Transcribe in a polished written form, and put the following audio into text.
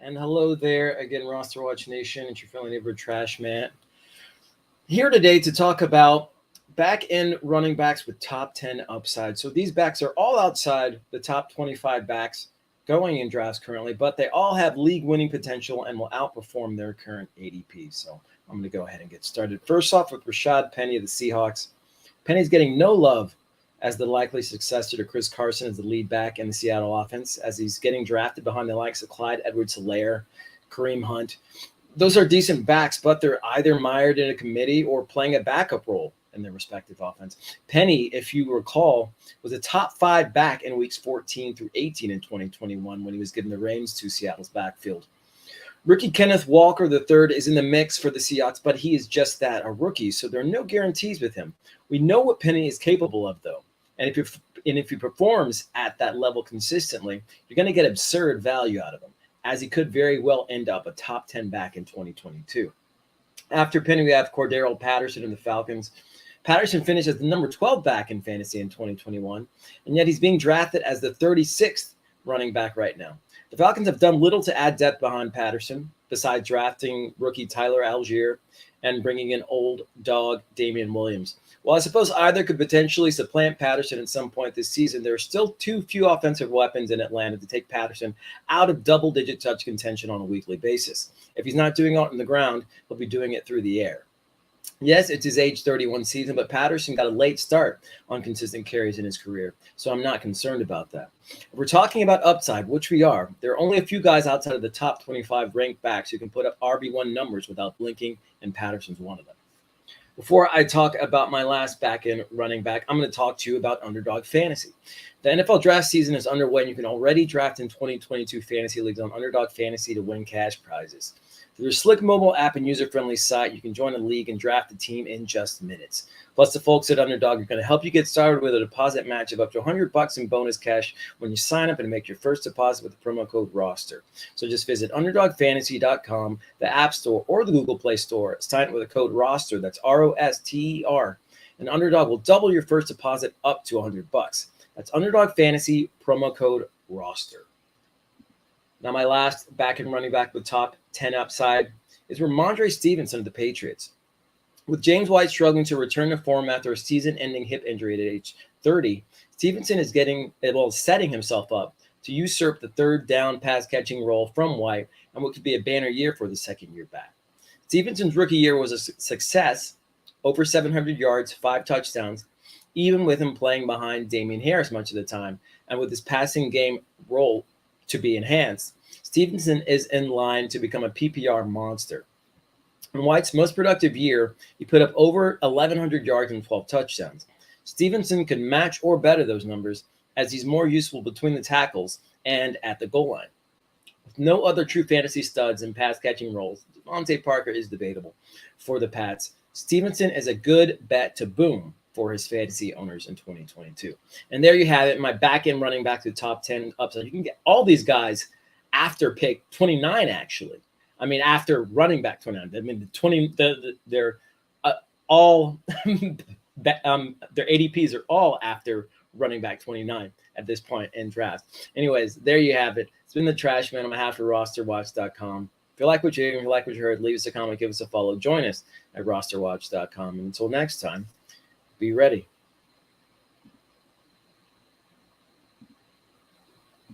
And hello there again, RosterWatch Nation. It's your friendly neighborhood Trashman. Here today to talk about back-end running backs with top 10 upside. So these backs are all outside the top 25 backs going in drafts currently, but they all have league-winning potential and will outperform their current ADP. So I'm going to go ahead and get started. First off with Rashaad Penny of the Seahawks. Penny's getting no love as the likely successor to Chris Carson as the lead back in the Seattle offense, as he's getting drafted behind the likes of Clyde Edwards-Helaire, Kareem Hunt. Those are decent backs, but they're either mired in a committee or playing a backup role in their respective offense. Penny, if you recall, was a top 5 back in weeks 14 through 18 in 2021 when he was given the reins to Seattle's backfield. Rookie Kenneth Walker III is in the mix for the Seahawks, but he is just that, a rookie, so there are no guarantees with him. We know what Penny is capable of, though. And if he performs at that level consistently, you're going to get absurd value out of him, as he could very well end up a top 10 back in 2022. After Penny, we have Cordarrelle Patterson in the Falcons. Patterson finished as the number 12 back in fantasy in 2021, and yet he's being drafted as the 36th running back right now. The Falcons have done little to add depth behind Patterson, besides drafting rookie Tyler Algier and bringing in old dog Damian Williams. While I suppose either could potentially supplant Patterson at some point this season, there are still too few offensive weapons in Atlanta to take Patterson out of double-digit touch contention on a weekly basis. If he's not doing it on the ground, he'll be doing it through the air. Yes, it's his age 31 season, but Patterson got a late start on consistent carries in his career, so I'm not concerned about that. If we're talking about upside, which we are, there are only a few guys outside of the top 25 ranked backs who can put up RB1 numbers without blinking, and Patterson's one of them. Before I talk about my last back-end running back, I'm going to talk to you about Underdog Fantasy. The NFL draft season is underway, and you can already draft in 2022 fantasy leagues on Underdog Fantasy to win cash prizes. Through a slick mobile app and user-friendly site, you can join a league and draft a team in just minutes. Plus, the folks at Underdog are going to help you get started with a deposit match of up to $100 in bonus cash when you sign up and make your first deposit with the promo code ROSTER. So just visit UnderdogFantasy.com, the App Store, or the Google Play Store. Sign up with the code ROSTER, that's ROSTER, and Underdog will double your first deposit up to $100. That's Underdog Fantasy, promo code ROSTER. Now, my last back-end running back with top 10 upside is Ramondre Stevenson of the Patriots. With James White struggling to return to form after a season-ending hip injury at age 30, Stevenson is setting himself up to usurp the third down pass-catching role from White and what could be a banner year for the second-year back. Stevenson's rookie year was a success, over 700 yards, 5 touchdowns, even with him playing behind Damian Harris much of the time, and with his passing game role to be enhanced, Stevenson is in line to become a PPR monster. In White's most productive year, he put up over 1,100 yards and 12 touchdowns. Stevenson could match or better those numbers, as he's more useful between the tackles and at the goal line. With no other true fantasy studs in pass-catching roles, Devontae Parker is debatable for the Pats. Stevenson is a good bet to boom for his fantasy owners in 2022. And there you have it, my back-end running back to the top 10 upside. You can get all these guys after pick 29, actually. I mean, after running back 29. I mean, they're all their ADPs are all after running back 29 at this point in draft. Anyways, there you have it. It's been the Trashman on behalf of RosterWatch.com. If you like what you hear, if you like what you heard, leave us a comment, give us a follow. Join us at RosterWatch.com. And until next time, be ready.